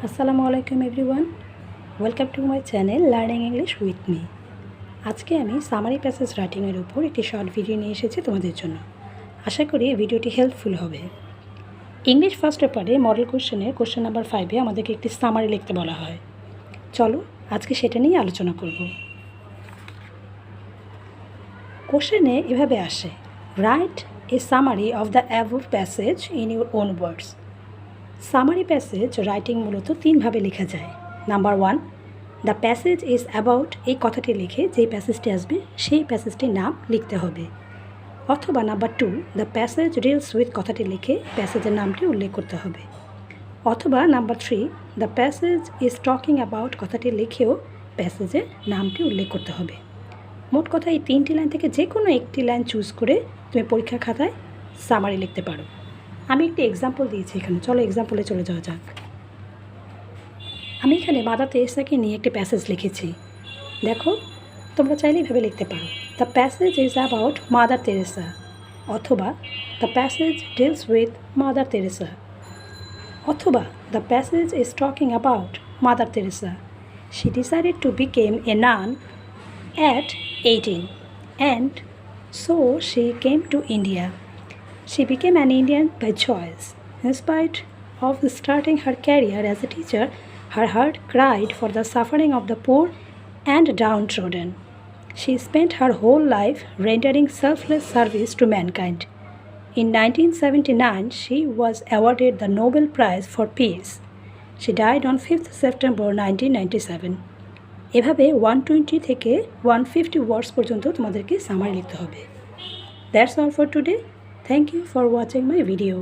আসসালামু আলাইকুম everyone, welcome to my channel learning English with me. আজকে আমি সামারি প্যাসেজ রাইটিংয়ের উপর একটি শর্ট ভিডিও নিয়ে এসেছি তোমাদের জন্য। আশা করি এই ভিডিওটি হেল্পফুল হবে। ইংলিশ ফার্স্ট পেপারে মডেল কোশ্চেন নাম্বার 5-এ আমাদেরকে একটি সামারি লিখতে বলা হয়। চলো আজকে সেটা নিয়ে আলোচনা করব। কোশ্চেনে এভাবে আসে, write a summary of the above passage in your own words. Summary passage writing মূলত তিনভাবে লেখা যায়। Number 1, the passage is about, এই কথাটি লিখে যেই প্যাসেজটি আসবে সেই প্যাসেজটির নাম লিখতে হবে। অথবা number 2, the passage deals with, কথাটি লিখে প্যাসেজের নামটি উল্লেখ করতে হবে। অথবা number 3, the passage is talking about, কথাটি লিখেও প্যাসেজের নামটি উল্লেখ করতে হবে। মোট কথা এই 3টি লাইন থেকে যে কোনো একটি লাইন চুজ করে তুমি পরীক্ষার খাতায় সামারি লিখতে পারো। আমি একটি এক্সাম্পল দিয়েছি এখানে, চলো এক্সাম্পলে চলে যাওয়া যাক। আমি এখানে মাদার তেরেসাকে নিয়ে একটি প্যাসেজ লিখেছি। দেখো, তোমরা চাইলে এভাবে লিখতে পারো, the passage is about Mother Teresa, অথবা the passage deals with Mother Teresa, অথবা the passage is talking about Mother Teresa. She decided to become a nun at 18 and so she came to India. She became an Indian by choice. In spite of starting her career as a teacher, her heart cried for the suffering of the poor and downtrodden. She spent her whole life rendering selfless service to mankind. In 1979, she was awarded the Nobel Prize for Peace. She died on 5th September 1997. এভাবে 120 থেকে 150 ওয়ার্ডস পর্যন্ত তোমাদেরকে summary লিখতে হবে। That's all for today. Thank you for watching my video.